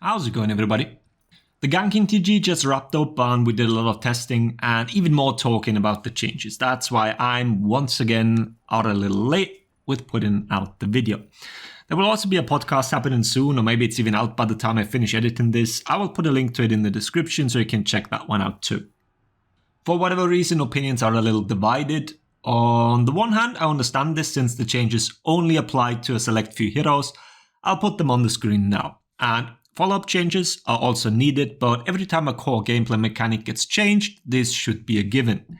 How's it going, everybody? The Ganking TG just wrapped up and we did a lot of testing and even more talking about the changes. That's why I'm once again out a little late with putting out the video. There will also be a podcast happening soon, or maybe it's even out by the time I finish editing this. I will put a link to it in the description so you can check that one out too. For whatever reason, opinions are a little divided. On the one hand, I understand this since the changes only apply to a select few heroes. I'll put them on the screen now. And follow-up changes are also needed, but every time a core gameplay mechanic gets changed, this should be a given.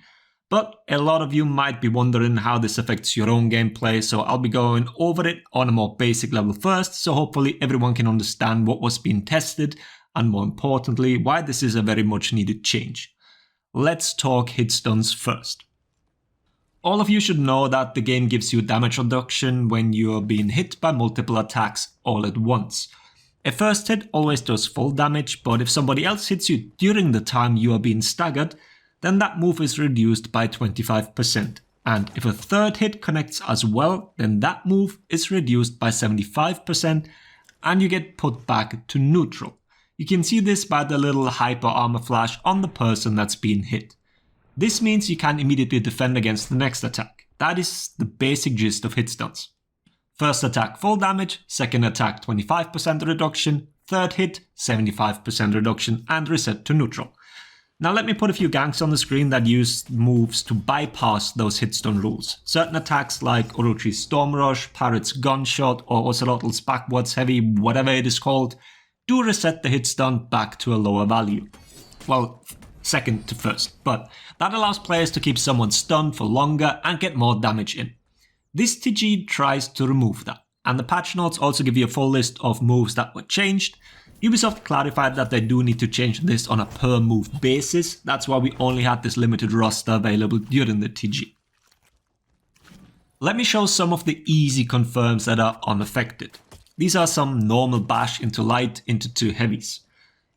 But a lot of you might be wondering how this affects your own gameplay, so I'll be going over it on a more basic level first, so hopefully everyone can understand what was being tested, and more importantly, why this is a very much needed change. Let's talk hit stuns first. All of you should know that the game gives you damage reduction when you are being hit by multiple attacks all at once. A first hit always does full damage, but if somebody else hits you during the time you are being staggered, then that move is reduced by 25%. And if a third hit connects as well, then that move is reduced by 75% and you get put back to neutral. You can see this by the little hyper armor flash on the person that's being hit. This means you can immediately defend against the next attack. That is the basic gist of hit stuns. First attack full damage, second attack 25% reduction, third hit 75% reduction and reset to neutral. Now let me put a few ganks on the screen that use moves to bypass those hit stun rules. Certain attacks like Orochi's Storm Rush, Pirate's Gunshot or Ocelotl's Backwards Heavy, whatever it is called, do reset the hit stun back to a lower value. Well, second to first, but that allows players to keep someone stunned for longer and get more damage in. This TG tries to remove that, and the patch notes also give you a full list of moves that were changed. Ubisoft clarified that they do need to change this on a per move basis, that's why we only had this limited roster available during the TG. Let me show some of the easy confirms that are unaffected. These are some normal bash into light into 2 heavies.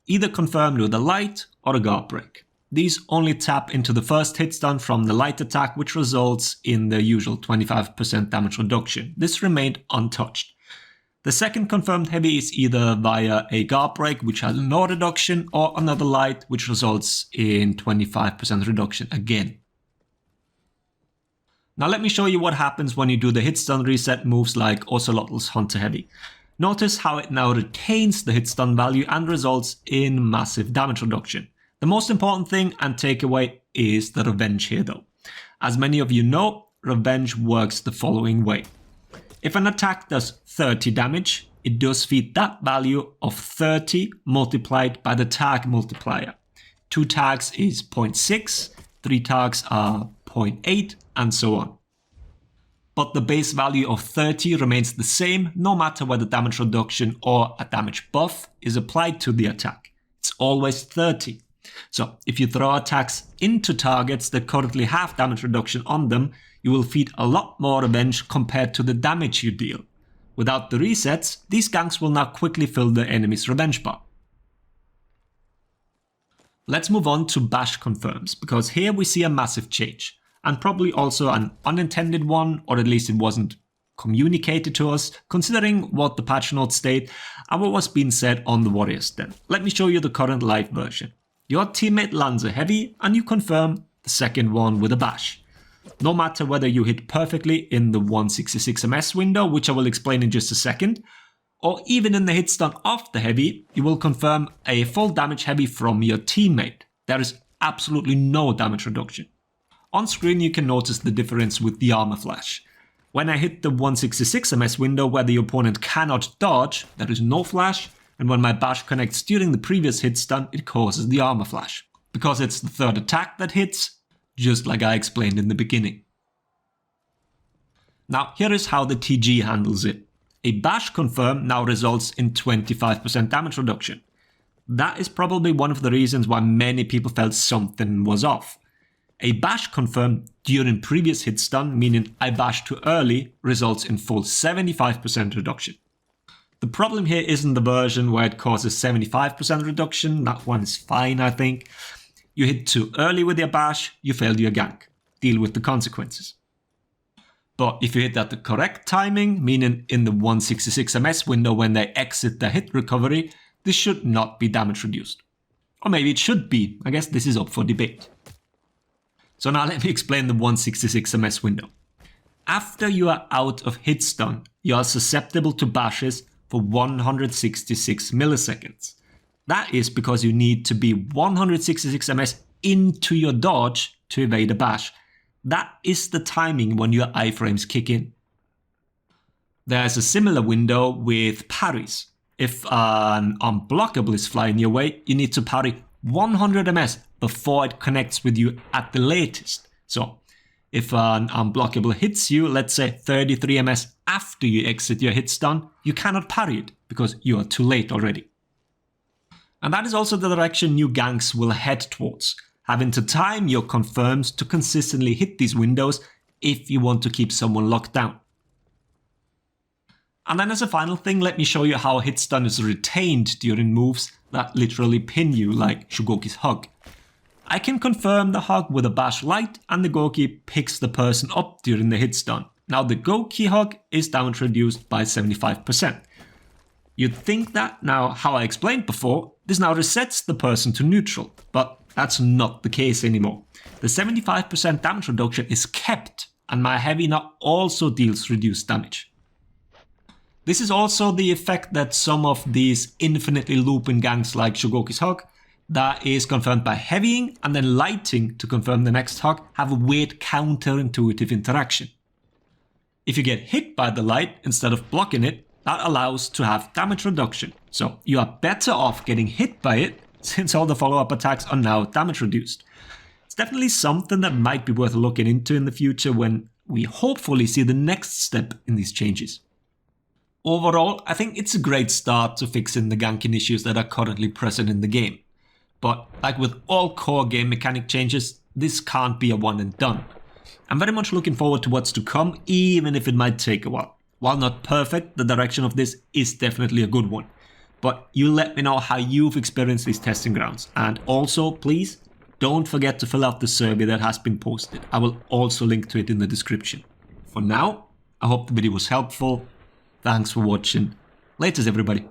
Either confirmed with a light or a guard break. These only tap into the first hit stun from the light attack, which results in the usual 25% damage reduction. This remained untouched. The second confirmed heavy is either via a guard break, which has no reduction, or another light, which results in 25% reduction again. Now let me show you what happens when you do the hit stun reset moves like Ocelotl's Hunter Heavy. Notice how it now retains the hit stun value and results in massive damage reduction. The most important thing and takeaway is the revenge here though. As many of you know, revenge works the following way. If an attack does 30 damage, it does feed that value of 30 multiplied by the tag multiplier. 2 tags is 0.6, 3 tags are 0.8 and so on. But the base value of 30 remains the same no matter whether damage reduction or a damage buff is applied to the attack. It's always 30. So if you throw attacks into targets that currently have damage reduction on them, you will feed a lot more revenge compared to the damage you deal. Without the resets, these ganks will now quickly fill the enemy's revenge bar. Let's move on to bash confirms, because here we see a massive change. And probably also an unintended one, or at least it wasn't communicated to us, considering what the patch notes state and what was being said on the Warriors Den. Let me show you the current live version. Your teammate lands a heavy and you confirm the second one with a bash. No matter whether you hit perfectly in the 166 MS window, which I will explain in just a second, or even in the hit stun of the heavy, you will confirm a full damage heavy from your teammate. There is absolutely no damage reduction. On screen you can notice the difference with the armor flash. When I hit the 166 MS window where the opponent cannot dodge, there is no flash, and when my bash connects during the previous hit stun, it causes the armor flash. Because it's the third attack that hits, just like I explained in the beginning. Now here is how the TG handles it. A bash confirm now results in 25% damage reduction. That is probably one of the reasons why many people felt something was off. A bash confirm during previous hit stun, meaning I bash too early, results in full 75% reduction. The problem here isn't the version where it causes 75% reduction, that one is fine I think. You hit too early with your bash, you failed your gank. Deal with the consequences. But if you hit at the correct timing, meaning in the 166 MS window when they exit the hit recovery, this should not be damage reduced. Or maybe it should be, I guess this is up for debate. So now let me explain the 166 MS window. After you are out of hit stun, you are susceptible to bashes for 166 milliseconds. That is because you need to be 166 MS into your dodge to evade a bash. That is the timing when your iframes kick in. There's a similar window with parries. If an unblockable is flying your way, you need to parry 100 MS before it connects with you at the latest. So, if an unblockable hits you, let's say 33 MS after you exit your hit stun, you cannot parry it because you are too late already. And that is also the direction new ganks will head towards, having to time your confirms to consistently hit these windows if you want to keep someone locked down. And then as a final thing, let me show you how hit stun is retained during moves that literally pin you, like Shugoki's hug. I can confirm the hug with a bash light, and the Goki picks the person up during the hit stun. Now the Goki hug is damage reduced by 75%. You'd think that, now how I explained before, this now resets the person to neutral, but that's not the case anymore. The 75% damage reduction is kept, and my heavy now also deals reduced damage. This is also the effect that some of these infinitely looping ganks like Shugoki's hug, that is confirmed by heavying and then lighting to confirm the next hug, have a weird counterintuitive interaction. If you get hit by the light instead of blocking it, that allows to have damage reduction. So you are better off getting hit by it, since all the follow-up attacks are now damage reduced. It's definitely something that might be worth looking into in the future when we hopefully see the next step in these changes. Overall, I think it's a great start to fixing the ganking issues that are currently present in the game. But like with all core game mechanic changes, this can't be a one and done. I'm very much looking forward to what's to come, even if it might take a while. While not perfect, the direction of this is definitely a good one. But you let me know how you've experienced these testing grounds. And also, please, don't forget to fill out the survey that has been posted. I will also link to it in the description. For now, I hope the video was helpful. Thanks for watching. Laters, everybody.